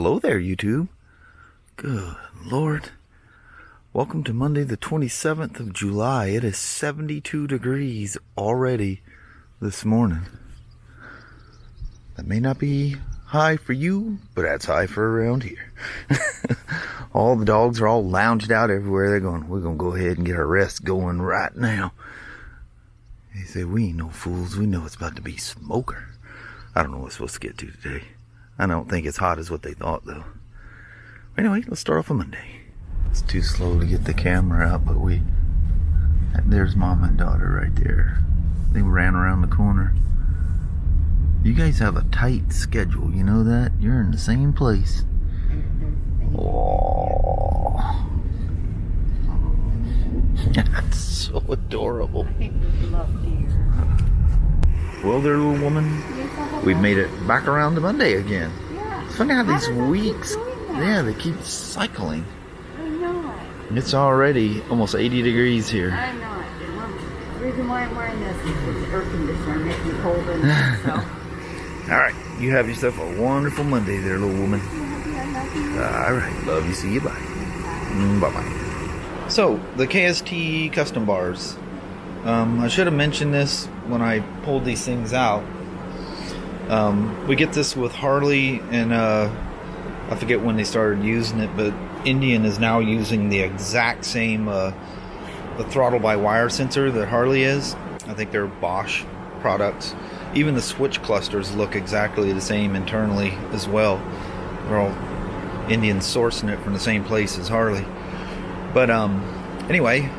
Hello there, YouTube. Good Lord. Welcome to Monday the 27th of July. It is 72 degrees already this morning. That may not be high for you, but that's high for around here. All the dogs are all lounged out everywhere. They're going, we're going to go ahead and get our rest going right now. They say, we ain't no fools. We know it's about to be smoker. I don't know what we're supposed to get to today. I don't think it's hot as what they thought, though. Anyway, let's start off on Monday. It's too slow to get the camera out, but there's mom and daughter right there. They ran around the corner. You guys have a tight schedule, you know that? You're in the same place. Oh, that's so adorable. Well there, little woman, we've made it back around to Monday again. It's funny how these weeks, they keep cycling. I know it. It's already almost 80 degrees here. I know it. The reason why I'm wearing this is the air conditioner makes me cold inside, so. Alright, you have yourself a wonderful Monday there, little woman. Alright, love you, see you, bye. Bye-bye. So, the KST custom bars. I should have mentioned this when I pulled these things out. We get this with Harley, and I forget when they started using it, but Indian is now using the exact same the throttle by wire sensor that Harley is. I think they're Bosch products. Even the switch clusters look exactly the same internally as well. They're all Indian sourcing it from the same place as Harley. But anyway,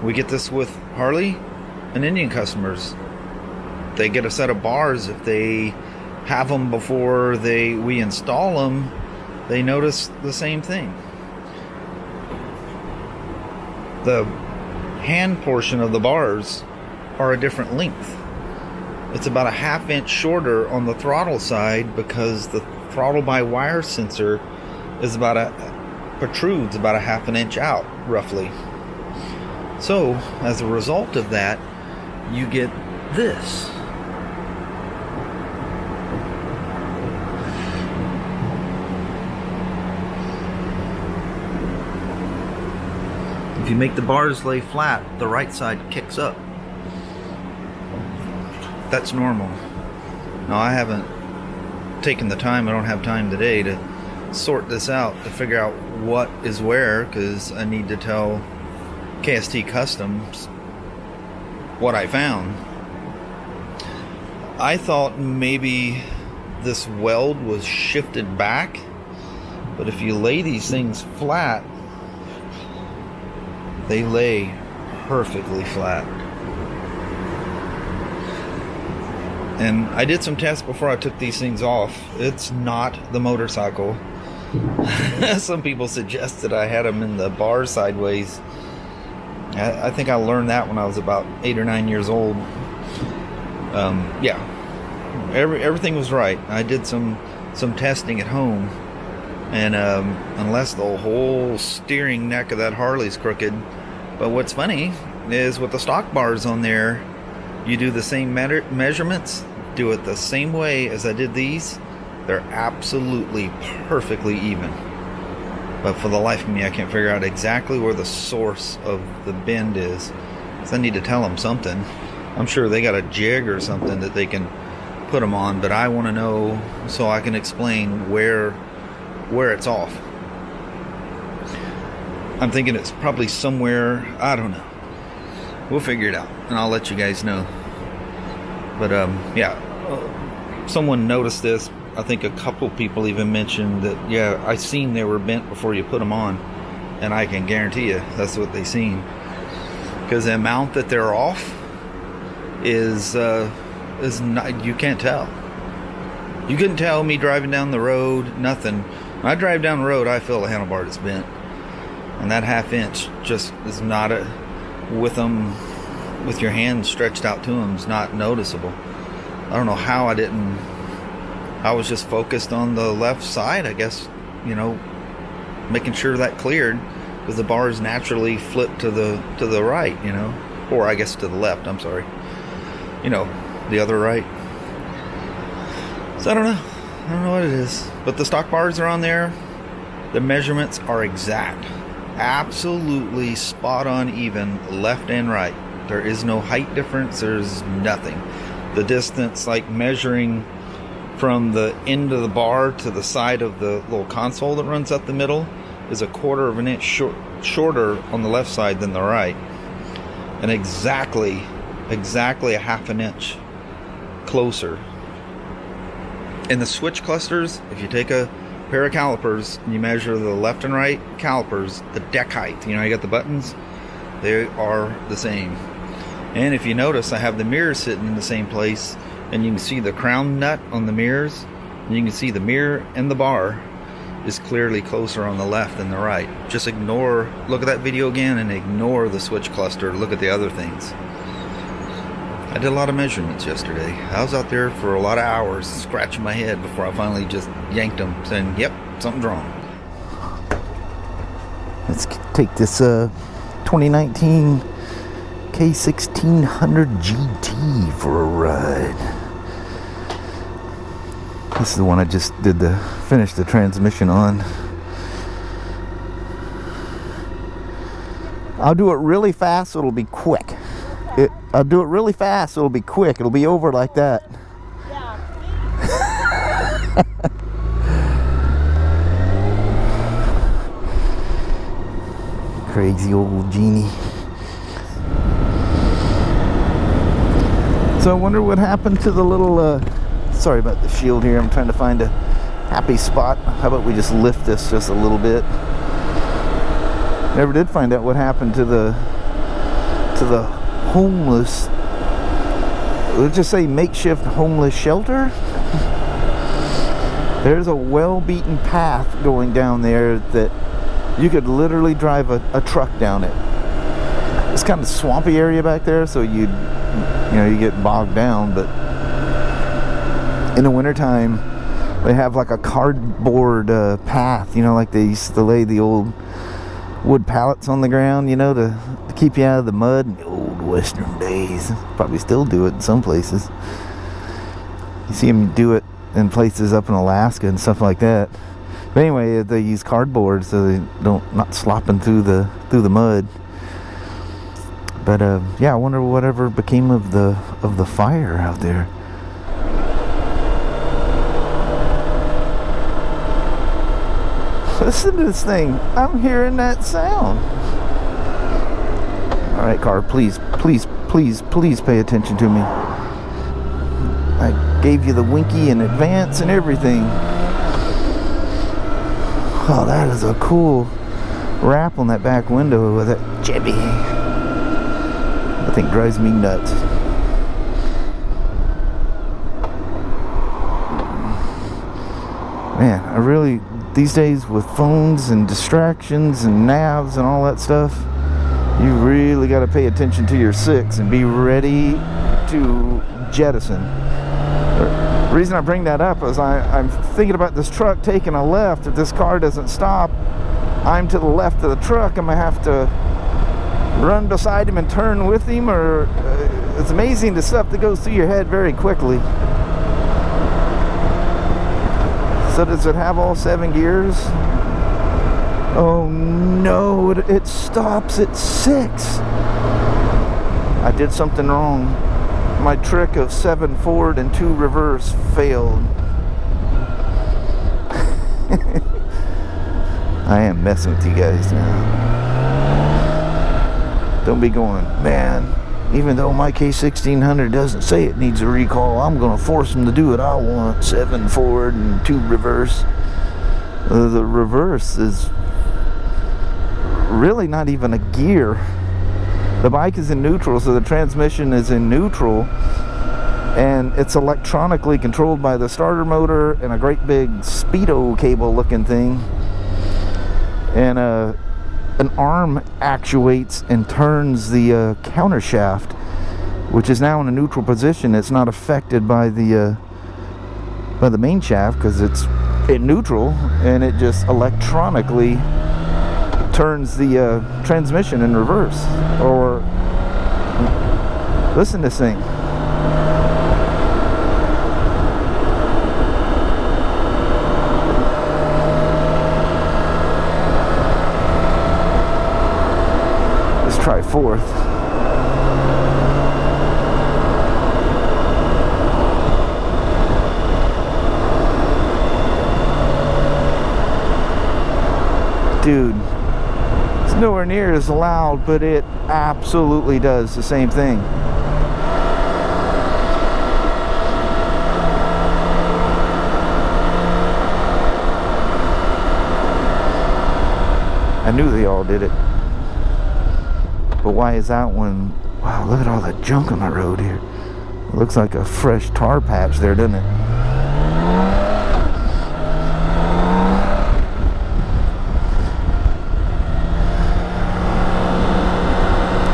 we get this with Harley and Indian customers. They get a set of bars. If they have them before we install them, they notice the same thing. The hand portion of the bars are a different length. It's about a ½ inch shorter on the throttle side because the throttle by wire sensor is protrudes about a ½ inch out, roughly. So, as a result of that, you get this. If you make the bars lay flat, the right side kicks up. That's normal. Now, I haven't taken the time, I don't have time today to sort this out, to figure out what is where, because I need to tell KST Customs what I found. I thought maybe this weld was shifted back, but if you lay these things flat, they lay perfectly flat. And I did some tests before I took these things off. It's not the motorcycle. Some people suggested I had them in the bar sideways. I think I learned that when I was about 8 or 9 years old. Yeah, everything was right. I did some testing at home, and unless the whole steering neck of that Harley's crooked. But what's funny is with the stock bars on there, you do the same measurements, do it the same way as I did these. They're absolutely perfectly even. But for the life of me, I can't figure out exactly where the source of the bend is. So I need to tell them something. I'm sure they got a jig or something that they can put them on, but I want to know so I can explain where it's off. I'm thinking it's probably somewhere, I don't know. We'll figure it out, and I'll let you guys know. But yeah, someone noticed this. I think a couple people even mentioned that, yeah, I seen they were bent before you put them on, and I can guarantee you that's what they seen, because the amount that they're off is not, you can't tell. You couldn't tell me driving down the road, nothing. When I drive down the road, I feel the handlebar is bent, and that ½ inch just is not with them, with your hand stretched out to them, is not noticeable. I don't know how I was just focused on the left side, I guess, you know, making sure that cleared, because the bars naturally flip to the right, you know, or I guess to the left, I'm sorry, you know, the other right. So I don't know. I don't know what it is. But the stock bars are on there. The measurements are exact. Absolutely spot on even, left and right. There is no height difference. There's nothing. The distance, like measuring from the end of the bar to the side of the little console that runs up the middle, is 1/4 of an inch shorter on the left side than the right. And exactly 1/2 an inch closer. In the switch clusters, if you take a pair of calipers and you measure the left and right calipers, the deck height, you know, you got the buttons, they are the same. And if you notice, I have the mirrors sitting in the same place, and you can see the crown nut on the mirrors, and you can see the mirror and the bar is clearly closer on the left than the right. Just ignore, look at that video again and ignore the switch cluster, look at the other things. I did a lot of measurements yesterday. I was out there for a lot of hours scratching my head before I finally just yanked them, saying, yep, something's wrong. Let's take this 2019 K1600 GT for a ride. This is the one I just did finish the transmission on. I'll do it really fast so it'll be quick. I'll do it really fast so it'll be quick. It'll be over like that. Crazy old genie. So I wonder what happened to the little, sorry about the shield here, I'm trying to find a happy spot. How about we just lift this just a little bit. Never did find out what happened to the homeless, let's just say makeshift homeless shelter. There's a well-beaten path going down there that you could literally drive a truck down it. It's kind of swampy area back there, so you get bogged down, but in the wintertime they have like a cardboard path, you know, like they used to lay the old wood pallets on the ground, you know, to keep you out of the mud in the old western days. Probably still do it in some places. You see them do it in places up in Alaska and stuff like that. But anyway, they use cardboard so they not slopping through the mud. But yeah, I wonder whatever became of the fire out there. Listen to this thing. I'm hearing that sound. All right, car, please pay attention to me. I gave you the winky in advance and everything. Oh, that is a cool wrap on that back window with that Chevy. That thing drives me nuts. Man, I really, these days with phones and distractions and navs and all that stuff, you really got to pay attention to your six and be ready to jettison. The reason I bring that up is I'm thinking about this truck taking a left. If this car doesn't stop, I'm to the left of the truck. I'm going to have to run beside him and turn with him, or it's amazing the stuff that goes through your head very quickly. So does it have all 7 gears? Oh no, it stops at 6. I did something wrong. My trick of 7 forward and 2 reverse failed. I am messing with you guys now. Don't be going, man, even though my K1600 doesn't say it needs a recall, I'm going to force them to do what I want. 7 forward and 2 reverse. The reverse is really not even a gear. The bike is in neutral, so the transmission is in neutral, and it's electronically controlled by the starter motor and a great big Speedo cable looking thing, and an arm actuates and turns the counter shaft, which is now in a neutral position. It's not affected by the main shaft because it's in neutral, and it just electronically turns the transmission in reverse. Or listen to this thing. 4th. Dude, it's nowhere near as loud, but it absolutely does the same thing. I knew they all did it. But why is that one? Wow, look at all the junk on the road here. It looks like a fresh tar patch there, doesn't it?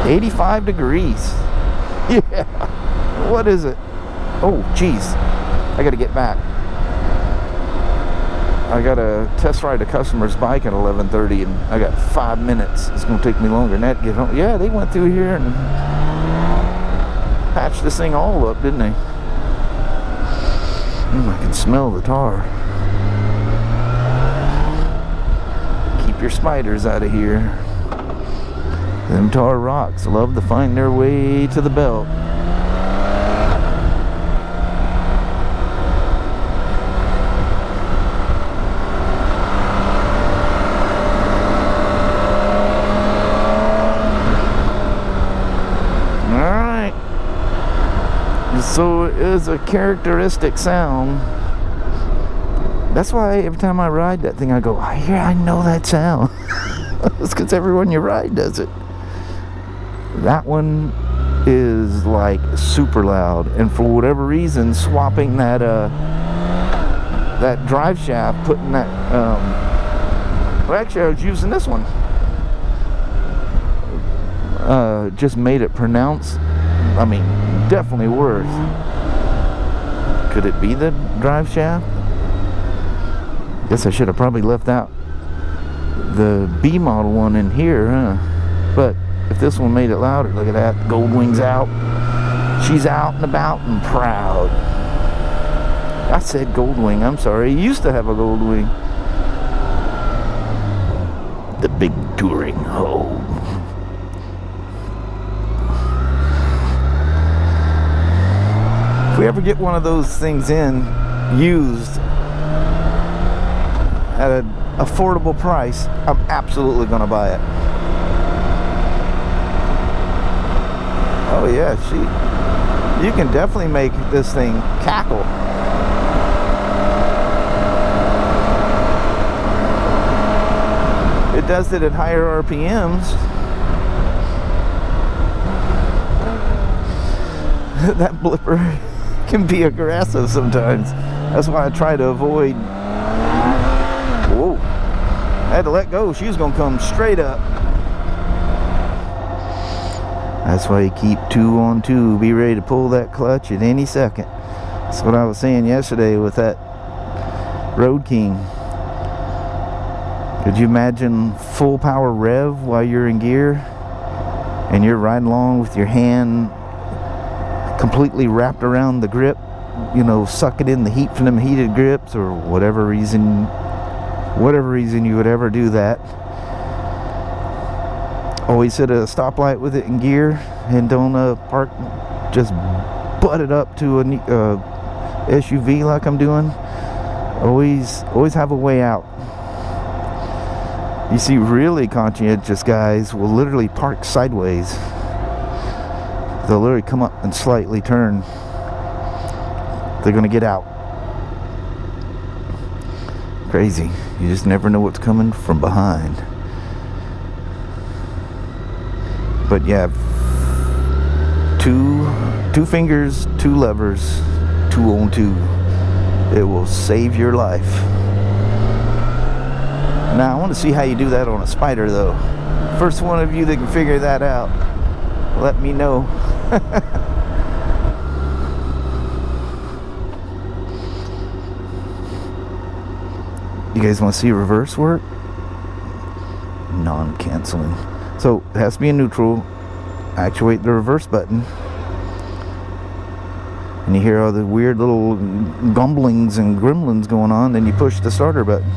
$85 degrees. Yeah. What is it? Oh, geez. I gotta get back. I gotta test ride a customer's bike at 11:30, and I got 5 minutes. It's gonna take me longer than that to get home. Yeah, they went through here and patched this thing all up, didn't they? I can smell the tar. Keep your spiders out of here. Them tar rocks love to find their way to the belt. Alright. So it is a characteristic sound. That's why every time I ride that thing I go, I know that sound. It's because everyone you ride does it. That one is like super loud, and for whatever reason, swapping that that drive shaft, putting that well, actually I was using this one, just made it pronounce, I mean, definitely worse. Could it be the drive shaft? Guess I should have probably left out the B model one in here, huh? But if this one made it louder, look at that. Goldwing's out. She's out and about and proud. I said Goldwing, I'm sorry. He used to have a Goldwing. The big touring hoe. If we ever get one of those things in, used, at an affordable price, I'm absolutely going to buy it. Oh yeah, you can definitely make this thing cackle. It does it at higher RPMs. That blipper can be aggressive sometimes. That's why I try to avoid. Whoa. I had to let go. She was going to come straight up. That's why you keep 2 on 2. Be ready to pull that clutch at any second. That's what I was saying yesterday with that Road King. Could you imagine full power rev while you're in gear? And you're riding along with your hand completely wrapped around the grip, you know, sucking in the heat from them heated grips, or whatever reason you would ever do that. Always hit a stoplight with it in gear, and don't park, just butt it up to a SUV like I'm doing. Always have a way out. You see really conscientious guys will literally park sideways. They'll literally come up and slightly turn. They're gonna get out. Crazy. You just never know what's coming from behind. But yeah, two fingers, 2 levers, 2 on 2. It will save your life. Now I want to see how you do that on a Spyder though. First one of you that can figure that out, let me know. You guys want to see reverse work? Non-canceling. So it has to be in neutral. Actuate the reverse button, and you hear all the weird little gumblings and gremlins going on. Then you push the starter button.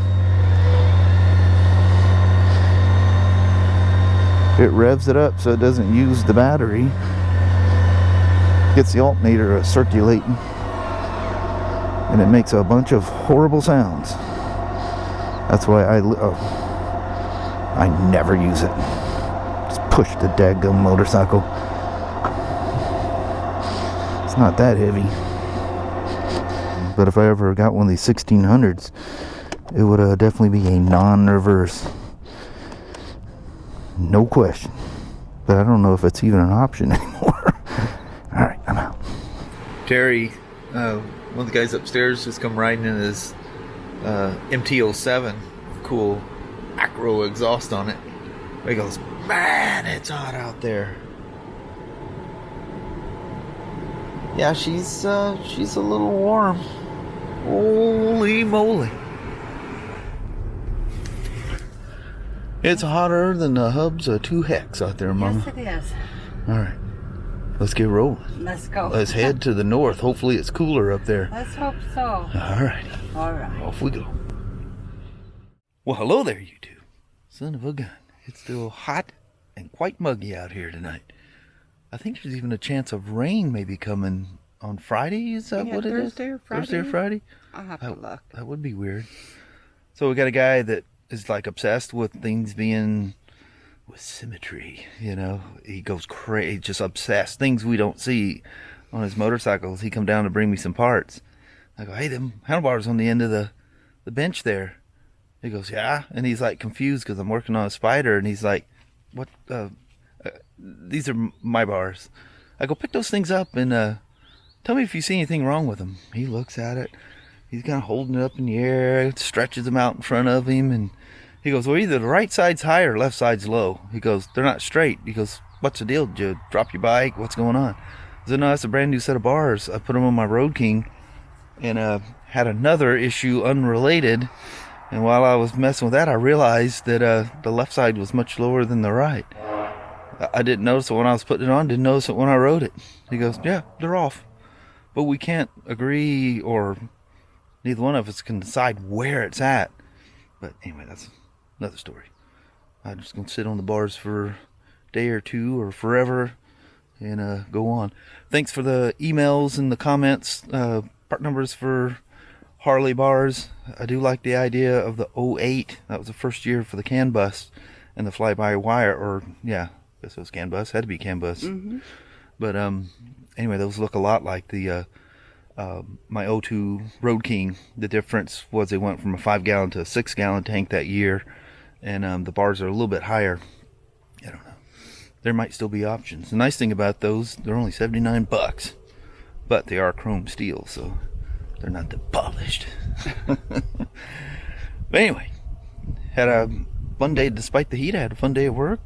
it revs it up so it doesn't use the battery. Gets the alternator circulating, and it makes a bunch of horrible sounds. That's why I never use it. Just push the daggum motorcycle. It's not that heavy. But if I ever got one of these 1600s, it would definitely be a non-reverse. No question. But I don't know if it's even an option anymore. Alright, I'm out. Terry, one of the guys upstairs, just come riding in his MT-07. Cool acro exhaust on it. He goes, man, it's hot out there. Yeah, she's a little warm. Holy moly. It's hotter than the hubs of 2 hex out there, Mama. Yes, it is. Alright. Let's get rolling. Let's go. Let's head to the north. Hopefully it's cooler up there. Let's hope so. Alright. Alright. Off we go. Well, hello there, you two. Son of a gun. It's still hot and quite muggy out here tonight. I think there's even a chance of rain maybe coming on Friday. Is that what it is? Thursday or Friday? Thursday or Friday? I'll have to look. That would be weird. So we got a guy that is like obsessed with things being with symmetry, you know. He goes crazy, just obsessed. Things we don't see on his motorcycles. He come down to bring me some parts. I go, hey, them handlebars on the end of the bench there. He goes, yeah. And he's like confused because I'm working on a Spyder, and he's like, what? These are my bars. I go, pick those things up and tell me if you see anything wrong with them. He looks at it. He's kind of holding it up in the air, stretches them out in front of him, and he goes, well, either the right side's high or left side's low. He goes, they're not straight. He goes, what's the deal? Did you drop your bike? What's going on? I said, no, that's a brand new set of bars. I put them on my Road King and had another issue unrelated. And while I was messing with that, I realized that the left side was much lower than the right. I didn't notice it when I was putting it on, didn't notice it when I rode it. He goes, yeah, they're off. But we can't agree, or neither one of us can decide where it's at. But anyway, that's another story. I'm just going to sit on the bars for a day or two or forever and go on. Thanks for the emails and the comments, part numbers for Harley bars. I do like the idea of the 08. That was the first year for the CAN bus and the fly-by-wire, or yeah, I guess it was CAN bus. Had to be CAN bus. Mm-hmm. But anyway, those look a lot like the my 02 Road King. The difference was they went from a 5-gallon to a 6-gallon tank that year, and the bars are a little bit higher. I don't know. There might still be options. The nice thing about those, they're only $79, but they are chrome steel, so they're not the polished. But anyway, had a fun day despite the heat. I had a fun day at work,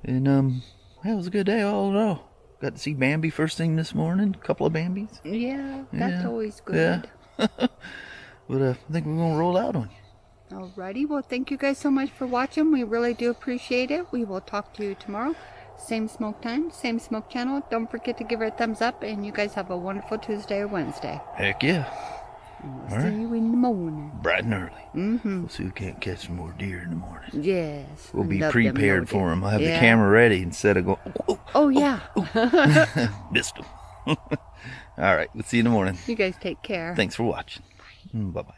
and yeah, it was a good day all in all. Got to see Bambi first thing this morning. A couple of Bambis. Yeah, that's always good. Yeah. But I think we're gonna roll out on you. Alrighty, well, thank you guys so much for watching. We really do appreciate it. We will talk to you tomorrow. Same smoke time, same smoke channel. Don't forget to give it a thumbs up, and you guys have a wonderful Tuesday or Wednesday. Heck yeah. And we'll see you in the morning. Bright and early. Mm-hmm. We'll see if we can't catch some more deer in the morning. Yes. We'll be prepared for them. I'll have the Yeah. camera ready instead of going, Oh, yeah. missed them. All right, we'll see you in the morning. You guys take care. Thanks for watching. Bye-bye.